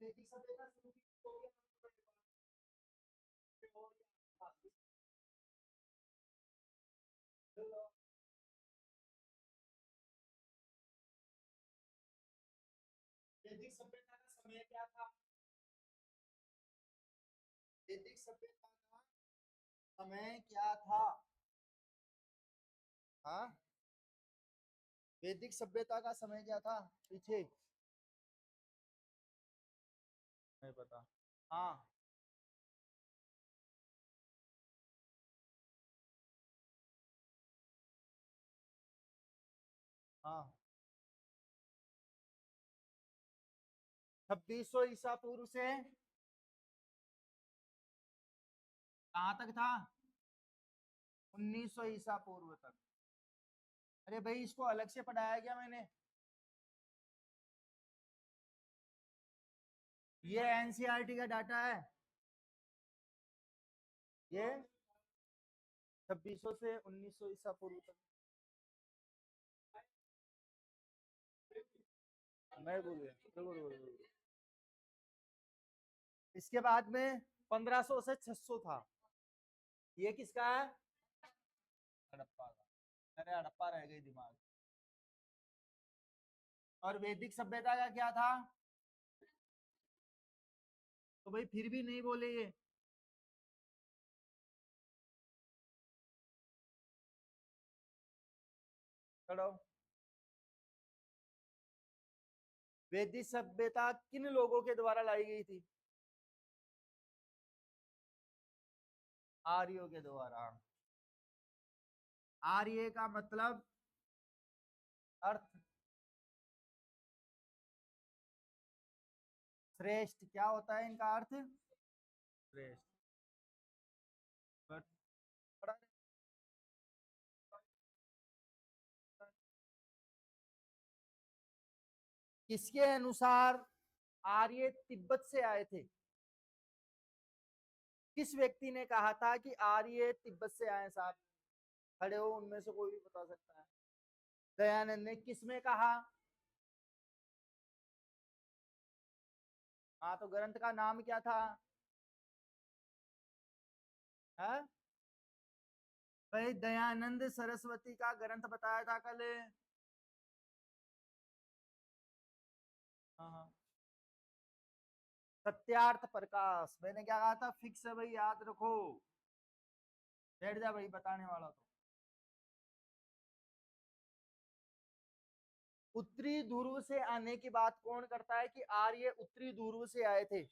वैदिक सभ्यता शुरू की तो वैदिक सभ्यता का समय क्या था? वैदिक सभ्यता का समय क्या था? हाँ, वैदिक सभ्यता का समय क्या था पीछे? नहीं पता। हाँ, हाँ, 2600 ईसा पूर्व से कहाँ तक था? 1900 ईसा पूर्व तक। अरे भाई, इसको अलग से पढ़ाया गया मैंने। ये एनसीईआरटी का डाटा है। ये 2600 से 1900 ईसा पूर्व तक। मैं बोल गया, बोल। इसके बाद में 1500 से 600 था। ये किसका है? हड़प्पा का। अरे हड़प्पा रह गई दिमाग। और वैदिक सभ्यता का क्या था? तो भाई फिर भी नहीं बोले ये। खड़ो। वैदिक सभ्यता किन लोगों के द्वारा लाई गई थी? आर्यों के द्वारा। आर्य का मतलब अर्थ श्रेष्ठ। क्या होता है इनका अर्थ? श्रेष्ठ। किसके अनुसार आर्य तिब्बत से आए थे? किस व्यक्ति ने कहा था कि आर्य तिब्बत से आए? साहब खड़े हो, उनमें से कोई भी बता सकता है। दयानंद ने। किसमें कहा? हाँ, तो ग्रंथ का नाम क्या था? है भाई, दयानंद सरस्वती का ग्रंथ बताया था कल। हाँ, हाँ। सत्यार्थ प्रकाश। मैंने क्या कहा था? फिक्स है भाई, याद रखो। बैठ जा भाई, बताने वाला तो। उत्तरी ध्रुव से आने की बात कौन करता है कि आर्य उत्तरी ध्रुव से आए थे?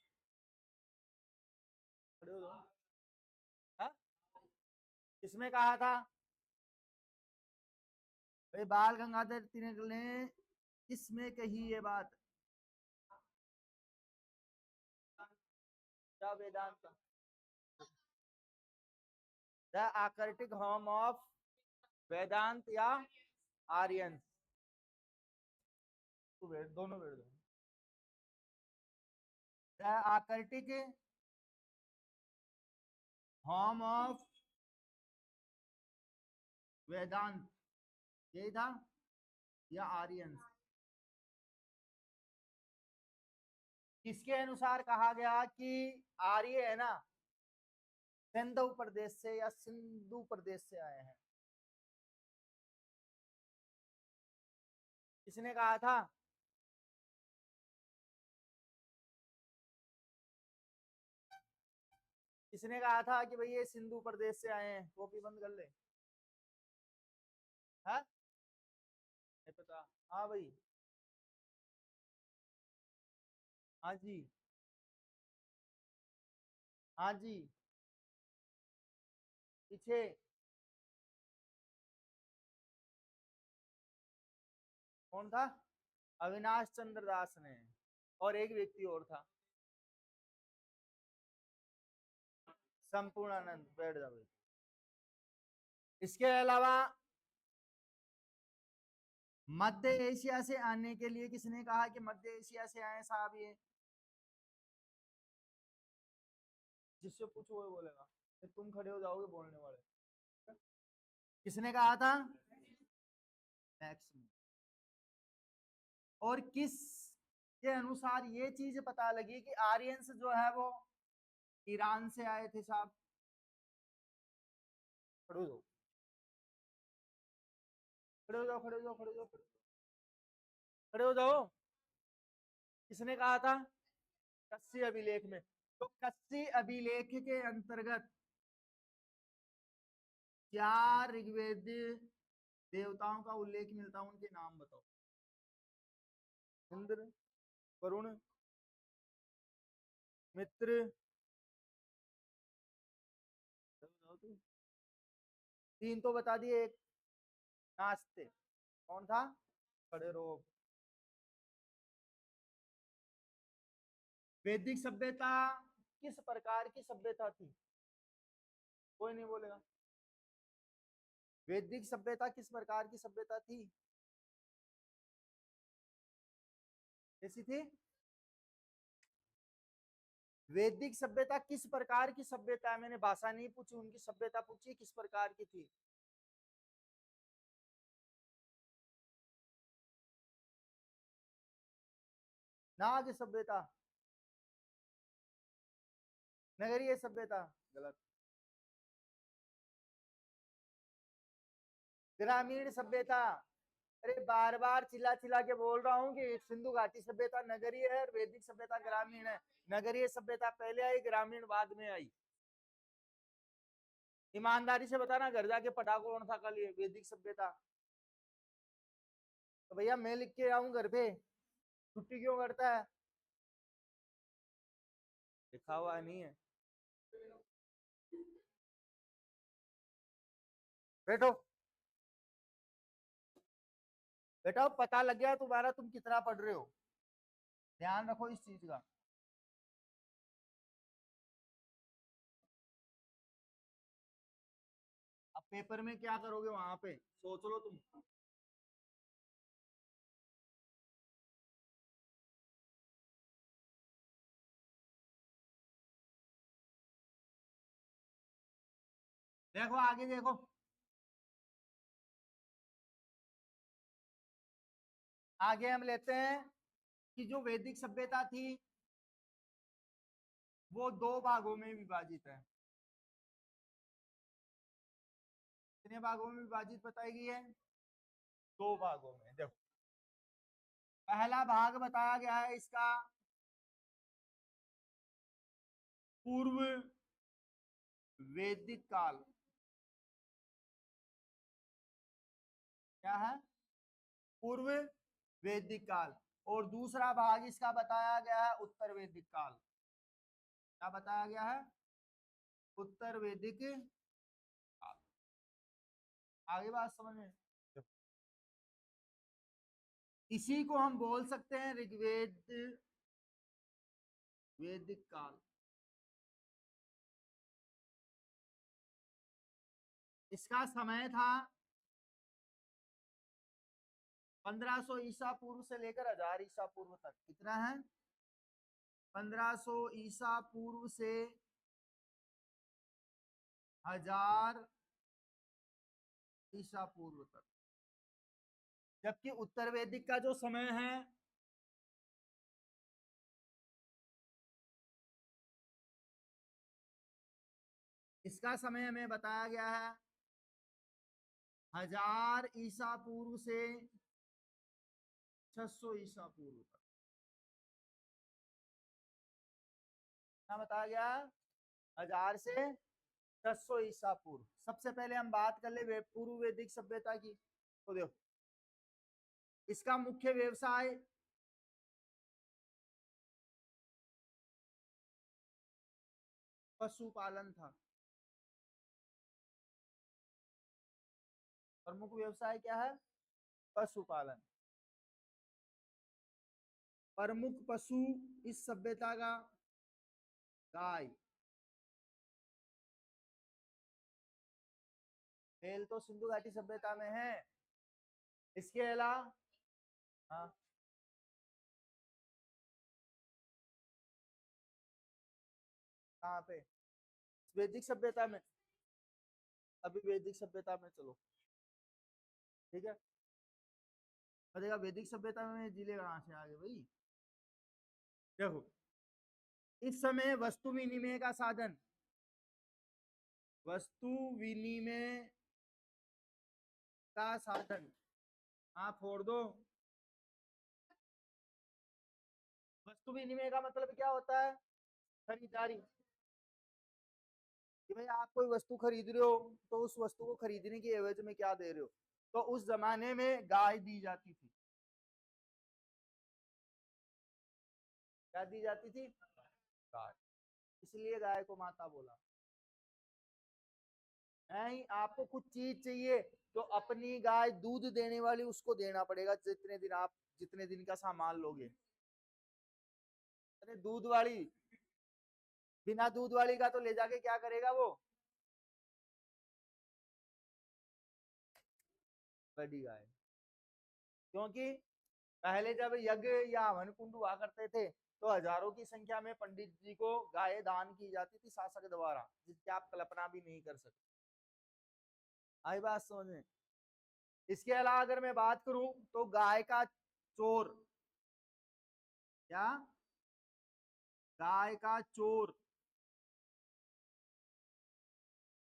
खड़े हो जाओ। हाँ? किसमें कहा था? भाई बाल गंगाधर तिलक ने किसमें कही ये बात? क्या वेदांत? द आर्कटिक होम ऑफ वेदांत या आर्यन? तू बैठ, दोनों बैठ दो। द आर्कटिक होम ऑफ वेदांत, यही था या आर्यन? किसके अनुसार कहा गया कि आर्य है ना, सिंधु प्रदेश से या सिंधु प्रदेश से आए हैं? किसने कहा था? किसने कहा था कि भाई ये सिंधु प्रदेश से आए हैं? कॉपी बंद कर ले। हाँ, नहीं पता। हाँ भाई। हाँ जी। हाँ जी। पीछे। कौन था? अविनाश चंद्र दास ने। और एक व्यक्ति और था। संपूर्णानंद। बैठ जा भाई। इसके अलावा मध्य एशिया से आने के लिए किसने कहा कि मध्य एशिया से आए साहब ये? जिससे पूछो वो बोलेगा। फिर तुम खड़े हो जाओगे बोलने वाले। किसने कहा था? मैक्स। और किस के अनुसार ये चीज पता लगी कि आर्यंस जो है वो ईरान से आए थे साहब। खड़े हो जाओ, खड़े हो जाओ, खड़े हो जाओ, खड़े हो जाओ, खड़े हो जाओ। किसने कहा था? कस्सी अभिलेख में। तो कस्सी अभिलेख के अंतर्गत क्या ऋग्वेद देवताओं का उल्लेख मिलता है? उनके नाम बताओ। इंद्र, वरुण, मित्र, तीन तो बता दिए, एक नास्ते, कौन था? खड़े रहो। वैदिक सभ्यता किस प्रकार की सभ्यता थी? कोई नहीं बोलेगा। वैदिक सभ्यता किस प्रकार की सभ्यता थी? कैसी थी? वैदिक सभ्यता किस प्रकार की सभ्यता है? मैंने भाषा नहीं पूछी, उनकी सभ्यता पूछी किस प्रकार की थी। नाग सभ्यता, नगरीय सभ्यता, गलत। ग्रामीण सभ्यता, अरे बार बार चिल्ला चिल्ला के बोल रहा हूँ कि सिंधु घाटी सभ्यता नगरीय है और वैदिक सभ्यता ग्रामीण है। नगरीय सभ्यता पहले आई, ग्रामीण बाद में आई। ईमानदारी से बताना, घर जाके पढ़ा कौन था कल ये वैदिक सभ्यता? तो भैया मैं लिख के आऊं घर पे, छुट्टी क्यों करता है? लिखा हुआ नहीं है। बैठो, बेटा पता लग गया तुम्हारा, तुम कितना पढ़ रहे हो, ध्यान रखो इस चीज का। अब पेपर में क्या करोगे वहां पे सोच लो तुम। देखो आगे देखो, आगे हम लेते हैं कि जो वैदिक सभ्यता थी वो दो भागों में विभाजित है। कितने भागों में विभाजित बताई गई है? दो भागों में। देखो पहला भाग बताया गया है इसका पूर्व वैदिक काल। क्या है? पूर्व वैदिक काल। और दूसरा भाग इसका बताया गया है उत्तर वैदिक काल। क्या बताया गया है? उत्तर वैदिक काल। आगे बात समझ में? इसी को हम बोल सकते हैं ऋग्वेद वैदिक काल। इसका समय था 1500 ईसा पूर्व से लेकर 1000 ईसा पूर्व तक। कितना है? 1500 ईसा पूर्व से 1000 ईसा पूर्व तक। जबकि उत्तर वैदिक का जो समय है इसका समय हमें बताया गया है 1000 ईसा पूर्व से 600 ईसा पूर्व तक। क्या बताया गया? 1000 से 600 ईसा पूर्व। सबसे पहले हम बात कर ले पूर्व वैदिक सभ्यता की। तो देखो इसका मुख्य व्यवसाय पशुपालन था। प्रमुख व्यवसाय क्या है? पशुपालन। प्रमुख पशु इस सभ्यता का गाय। बैल तो सिंधु घाटी सभ्यता में है। इसके अलावा हाँ, कहाँ पे? वैदिक सभ्यता में। अभी वैदिक सभ्यता में चलो, ठीक है। और देखा वैदिक सभ्यता में जिले कहाँ से आ गए भाई? देखो, इस समय वस्तु विनिमय का साधन, वस्तु विनिमय का साधन, आप फोड़ दो। वस्तु विनिमय का मतलब क्या होता है? खरीदारी। कि भाई आप कोई वस्तु खरीद रहे हो, तो उस वस्तु को खरीदने की एवज में क्या दे रहे हो? तो उस जमाने में गाय दी जाती थी। क्या दी जाती थी? गाय। इसलिए गाय को माता बोला। नहीं, आपको कुछ चीज चाहिए तो अपनी गाय दूध देने वाली उसको देना पड़ेगा, जितने दिन का सामान लोगे। अरे दूध वाली, बिना दूध वाली का तो ले जाके क्या करेगा वो? बड़ी गाय। क्योंकि पहले जब यज्ञ या हवन कुंड हुआ करते थे, तो हजारों की संख्या में पंडित जी को गाय दान की जाती थी शासक द्वारा, जिसकी आप कल्पना भी नहीं कर सकते। आई बात समझ में? इसके अलावा अगर मैं बात करूं तो गाय का चोर, क्या? गाय का चोर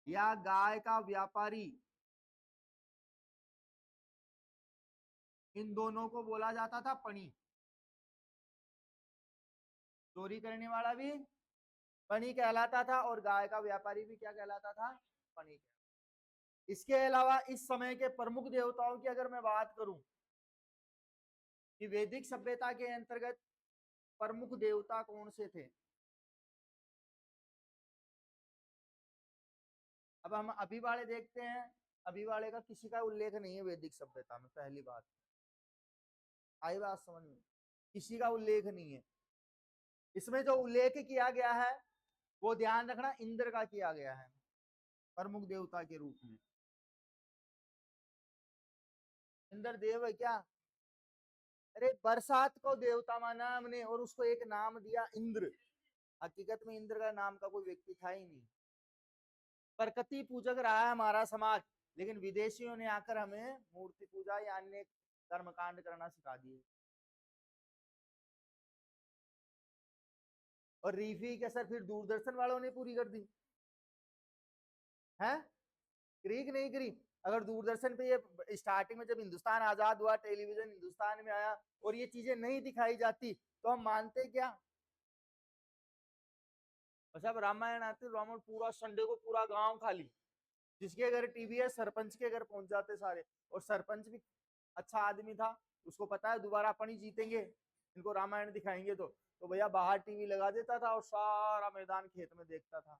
या गाय का व्यापारी, इन दोनों को बोला जाता था पणी। चोरी करने वाला भी पणी कहलाता था और गाय का व्यापारी भी क्या कहलाता था? पणी। इसके अलावा इस समय के प्रमुख देवताओं की अगर मैं बात करूं कि वैदिक सभ्यता के अंतर्गत प्रमुख देवता कौन से थे, अब हम अभी वाले देखते हैं। अभी वाले का किसी का उल्लेख नहीं है वैदिक सभ्यता में, पहली बात। आई बात समझ में? किसी का उल्लेख नहीं है। इसमें जो उल्लेख किया गया है वो ध्यान रखना, इंद्र का किया गया है प्रमुख देवता के रूप में। इंद्र देव है क्या? अरे बरसात को देवता माना हमने और उसको एक नाम दिया इंद्र। हकीकत में इंद्र का नाम का कोई व्यक्ति था ही नहीं। प्रकृति पूजक रहा है हमारा समाज, लेकिन विदेशियों ने आकर हमें मूर्ति पूजा या अन्य कर्मकांड करना सिखा दिए। और रीफी के असर फिर दूरदर्शन वालों ने पूरी कर दी है। करी कि नहीं करी? अगर दूरदर्शन पे ये स्टार्टिंग में जब हिंदुस्तान आजाद हुआ, टेलीविजन हिंदुस्तान में आया और ये चीजें नहीं दिखाई जाती, तो हम मानते क्या? अच्छा, अब रामायण आती, रामायण पूरा संडे को पूरा गांव खाली, जिसके घर टीवी है सरपंच के घर पहुंच जाते सारे। और सरपंच भी अच्छा आदमी था, उसको पता है दोबारा अपन ही जीतेंगे, इनको रामायण दिखाएंगे तो भैया बाहर टीवी लगा देता था और सारा मैदान खेत में देखता था।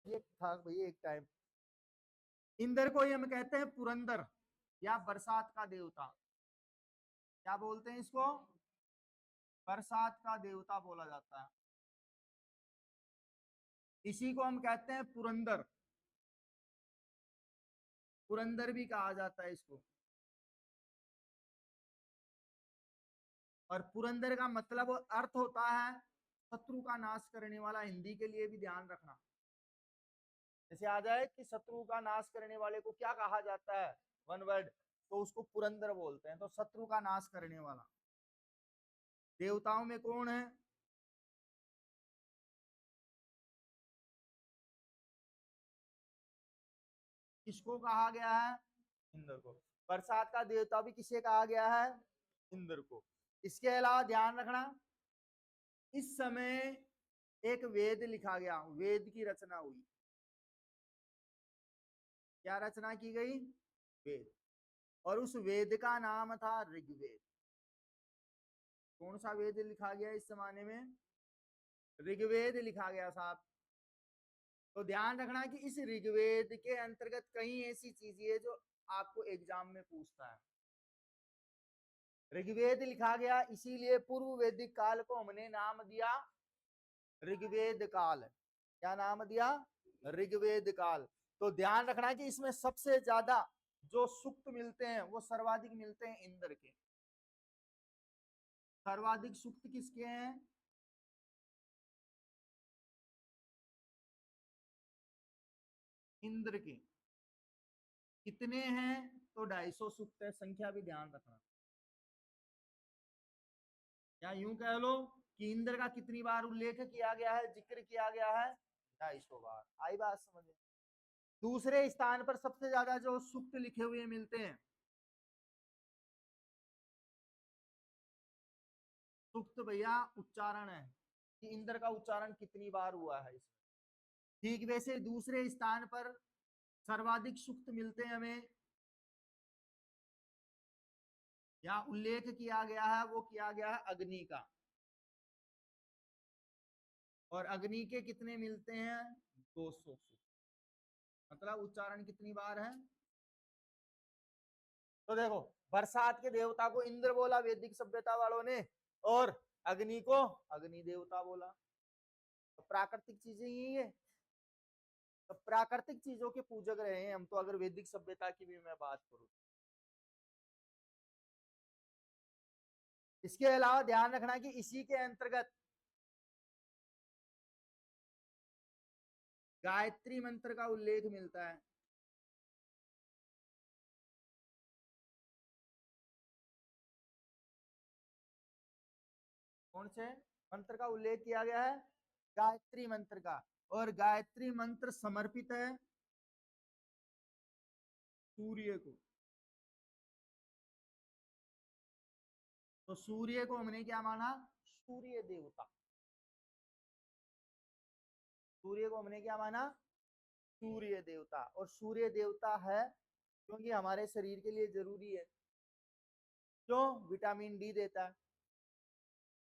ये था भैया एक टाइम। इंद्र को हम कहते हैं पुरंदर या बरसात का देवता। क्या बोलते हैं इसको? बरसात का देवता बोला जाता है। इसी को हम कहते हैं पुरंदर। पुरंदर भी कहा जाता है इसको। और पुरंदर का मतलब अर्थ होता है शत्रु का नाश करने वाला। हिंदी के लिए भी ध्यान रखना, जैसे आ जाए कि शत्रु का नाश करने वाले को क्या कहा जाता है, वन वर्ड, तो उसको पुरंदर बोलते हैं। तो शत्रु का नाश करने वाला। देवताओं में कौन है? किसको कहा गया है? इंद्र को। बरसात का देवता भी किसे कहा गया है? इंद्र को। इसके अलावा ध्यान रखना, इस समय एक वेद लिखा गया, वेद की रचना हुई। क्या रचना की गई? वेद। और उस वेद का नाम था ऋग्वेद। कौन सा वेद लिखा गया इस जमाने में? ऋग्वेद लिखा गया साहब। तो ध्यान रखना कि इस ऋग्वेद के अंतर्गत कई ऐसी चीजें है जो आपको एग्जाम में पूछता है। ऋग्वेद लिखा गया, इसीलिए पूर्व वैदिक काल को हमने नाम दिया ऋग्वेद काल। क्या नाम दिया? ऋग्वेद काल। तो ध्यान रखना कि इसमें सबसे ज्यादा जो सूक्त मिलते हैं वो सर्वाधिक मिलते हैं इंद्र के। सर्वाधिक सूक्त किसके हैं? इंद्र के। कितने हैं? तो 250 सूक्त है, संख्या भी ध्यान रखना। या यूं कह लो कि इंद्र का कितनी बार उल्लेख किया गया है, जिक्र किया गया है? 250 बार। आई बात समझ में? दूसरे स्थान पर सबसे ज्यादा जो सूक्त लिखे हुए मिलते हैं, सूक्त भैया उच्चारण है कि इंद्र का उच्चारण कितनी बार हुआ है इसमें। ठीक वैसे दूसरे स्थान पर सर्वाधिक सूक्त मिलते हैं हमें, या उल्लेख किया गया है, वो किया गया है अग्नि का। और अग्नि के कितने मिलते हैं? 200 सूक्त। मतलब उच्चारण कितनी बार है? तो देखो, बरसात के देवता को इंद्र बोला वैदिक सभ्यता वालों ने, और अग्नि को अग्नि देवता बोला। तो प्राकृतिक चीजें यही है, तो प्राकृतिक चीजों के पूजक रहे हैं हम तो, अगर वैदिक सभ्यता की भी मैं बात करूं। इसके अलावा ध्यान रखना कि इसी के अंतर्गत गायत्री मंत्र का उल्लेख मिलता है। कौन से मंत्र का उल्लेख किया गया है? गायत्री मंत्र का। और गायत्री मंत्र समर्पित है सूर्य को। तो सूर्य को हमने क्या माना? सूर्य देवता। सूर्य को हमने क्या माना? सूर्य देवता। और सूर्य देवता है क्योंकि हमारे शरीर के लिए जरूरी है। क्यों? विटामिन डी देता है।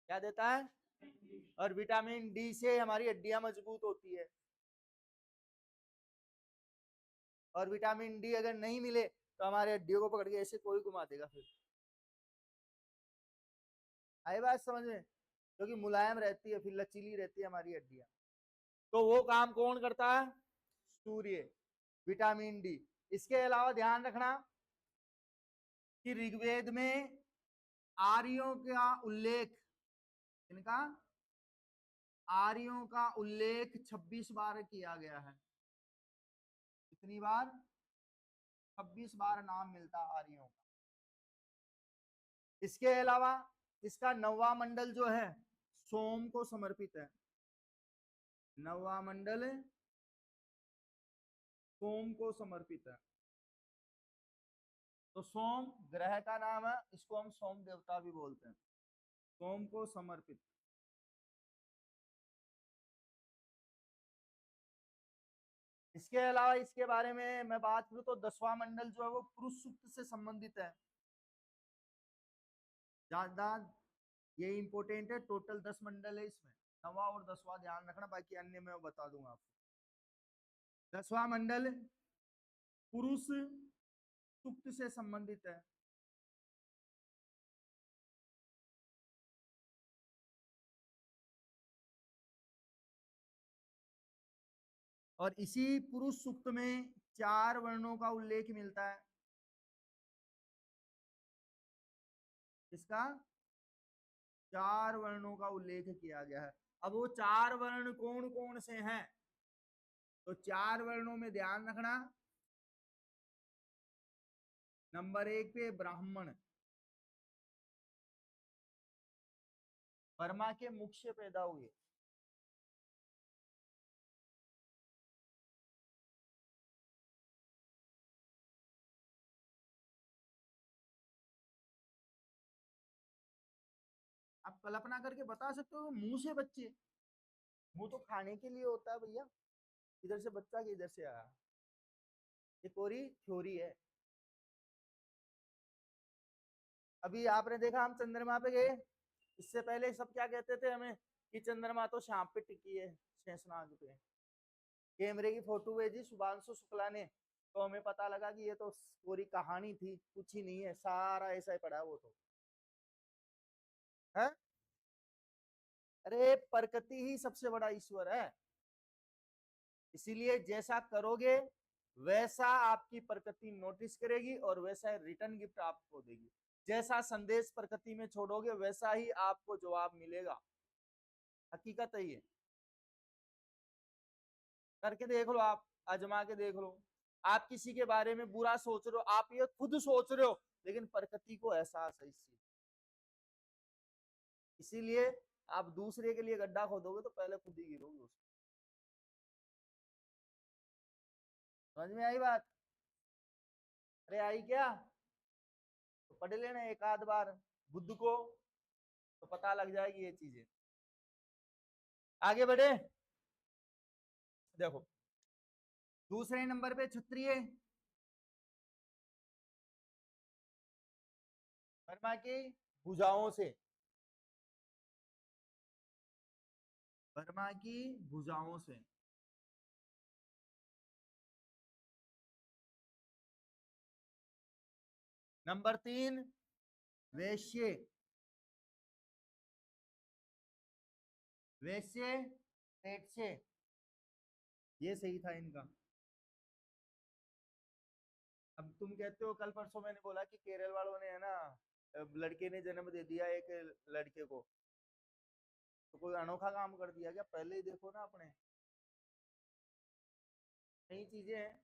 क्या देता है? और विटामिन डी से हमारी हड्डियां मजबूत होती है। और विटामिन डी अगर नहीं मिले तो हमारे हड्डियों को पकड़ के ऐसे कोई घुमा देगा फिर। आई बात समझ में? क्योंकि मुलायम रहती है, फिर लचीली रहती है हमारी हड्डियां। तो वो काम कौन करता है? सूर्य। Vitamin D. इसके अलावा ध्यान रखना कि ऋग्वेद में आर्यों का उल्लेख, इनका आर्यों का उल्लेख 26 बार किया गया है। कितनी बार? 26 बार नाम मिलता आर्यों का। इसके अलावा इसका नौवा मंडल जो है सोम को समर्पित है। नौवा मंडल सोम को समर्पित है। तो सोम ग्रह का नाम है, इसको हम सोम देवता भी बोलते हैं। सोम को समर्पित। इसके अलावा इसके बारे में मैं बात करूं तो 10वां मंडल जो है वो पुरुष सूक्त से संबंधित है। ज्यादा ये इंपॉर्टेंट है। टोटल 10 मंडल है इसमें, 9वां और 10वां ध्यान रखना, बाकी अन्य मैं बता दूंगा आपको। 10वां मंडल पुरुष सूक्त से संबंधित है। और इसी पुरुष सूक्त में 4 वर्णों का उल्लेख मिलता है। इसका 4 वर्णों का उल्लेख किया गया है। अब वो 4 वर्ण कौन कौन से हैं? तो 4 वर्णों में ध्यान रखना, नंबर 1 पे ब्राह्मण, वर्मा के मुख से पैदा हुए। आप कल्पना करके बता सकते हो मुंह से बच्चे? मुंह तो खाने के लिए होता है भैया, इधर से बच्चा कि इधर से आया? ये पूरी थ्योरी है। अभी आपने देखा हम चंद्रमा पे गए, इससे पहले सब क्या कहते थे हमें कि चंद्रमा तो सांप पे टिकी है, शेषनाग पे। कैमरे की फोटो भेजी शुभांशु शुक्ला ने, तो हमें पता लगा कि ये तो पूरी कहानी थी, कुछ ही नहीं है, सारा ऐसा ही पड़ा है वो तो है। अरे प्रकृति ही सबसे बड़ा ईश्वर है। इसीलिए जैसा करोगे वैसा आपकी प्रकृति नोटिस करेगी और वैसा रिटर्न गिफ्ट आपको देगी। जैसा संदेश प्रकृति में छोड़ोगे वैसा ही आपको जवाब मिलेगा। हकीकत है ये। करके देख लो, आप आजमा के देख लो। आप किसी के बारे में बुरा सोच रहे हो, आप ये खुद सोच रहे हो, लेकिन प्रकृति को एहसास है इस चीज। इसीलिए आप दूसरे के लिए गड्ढा खोदोगे तो पहले खुद ही गिरोगे उसमें। समझ में आई बात? अरे आई क्या? तो पढ़ लेना एक आध बार बुद्ध को, तो पता लग जाएगी ये चीजें। आगे बढ़े, देखो दूसरे नंबर पे क्षत्रिय वर्मा की भुजाओं से, वर्मा की भुजाओं से। नंबर 3 वैश्य, वैश्य पेट से, ये सही था इनका। अब तुम कहते हो कल परसों मैंने बोला कि केरल वालों ने है ना, लड़के ने जन्म दे दिया एक लड़के को, तो कोई अनोखा काम कर दिया क्या? पहले ही देखो ना अपने, नई चीजें हैं।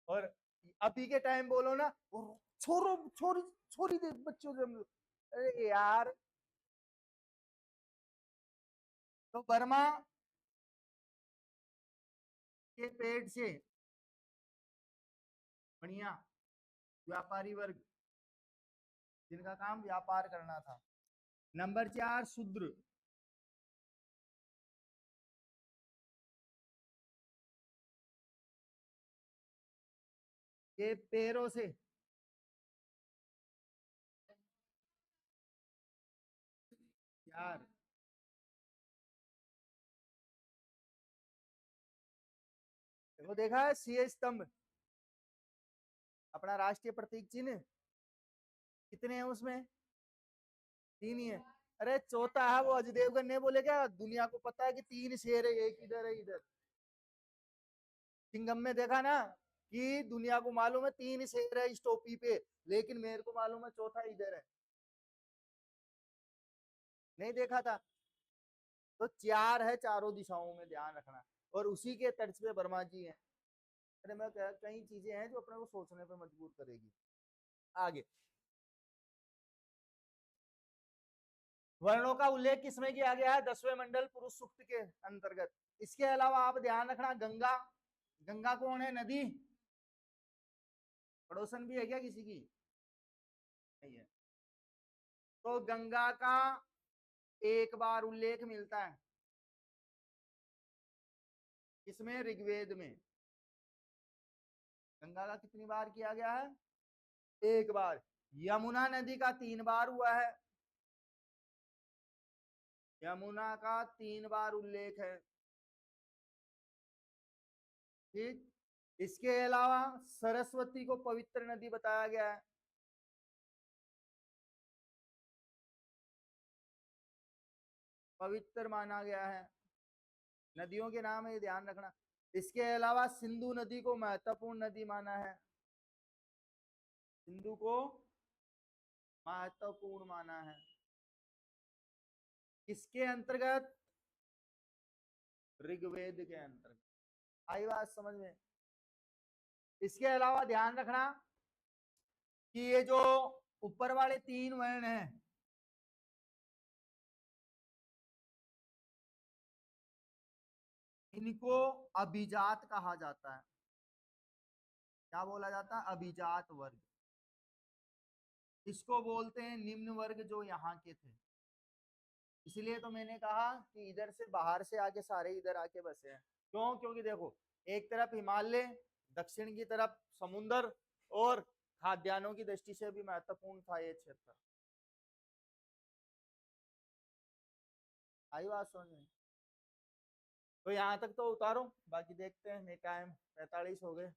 और अभी के टाइम बोलो ना, छोरो छोरी छोरी दे बच्चों जन्म, अरे यार। तो बर्मा के पेट से बढ़िया व्यापारी वर्ग, जिनका काम व्यापार करना था। नंबर 4 शूद्र, के पैरों से, यार देखो, देखा है सी स्तंभ, अपना राष्ट्रीय प्रतीक चिन्ह, कितने हैं उसमें? 3 ही है। अरे चौथा है वो अजय देवगन ने बोले क्या, दुनिया को पता है कि 3 शेर है, एक इधर है इधर। सिंघम में देखा ना कि दुनिया को मालूम है 3 शेर है इस टोपी पे, लेकिन मेरे को मालूम है चौथा इधर है। नहीं देखा था? तो 4 है चारों दिशाओं में, ध्यान रखना। और उसी के तर्ज पे वर्मा जी हैं। अरे मैं कई चीजें हैं जो अपने को सोचने पे मजबूर करेगी। आगे, वर्णों का उल्लेख किसमें किया गया है? 10वें मंडल पुरुष सूक्त के अंतर्गत। इसके अलावा आप ध्यान रखना, गंगा, गंगा कौन है? नदी, पड़ोसन भी है क्या किसी की? नहीं है। तो गंगा का एक बार उल्लेख मिलता है, किसमें? ऋग्वेद में। गंगा का कितनी बार किया गया है? एक बार। यमुना नदी का 3 बार हुआ है, यमुना का 3 बार उल्लेख है। ठीक, इसके अलावा सरस्वती को पवित्र नदी बताया गया है, पवित्र माना गया है। नदियों के नाम है, ये ध्यान रखना। इसके अलावा सिंधु नदी को महत्वपूर्ण नदी माना है, सिंधु को महत्वपूर्ण माना है। किसके अंतर्गत? ऋग्वेद के अंतर्गत। आई बात समझ में? इसके अलावा ध्यान रखना कि ये जो ऊपर वाले 3 वर्ण हैं, इनको अभिजात कहा जाता है। क्या बोला जाता है? अभिजात वर्ग। इसको बोलते हैं निम्न वर्ग जो यहाँ के थे। इसलिए तो मैंने कहा कि इधर से बाहर से आके सारे इधर आके बसे हैं। क्यों? क्योंकि देखो, एक तरफ हिमालय, दक्षिण की तरफ समुद्र, और खाद्यान्नों की दृष्टि से भी महत्वपूर्ण था ये क्षेत्र। आई बात समझ में? तो यहाँ तक तो उतारो, बाकी देखते हैं। टाइम 45 हो गए।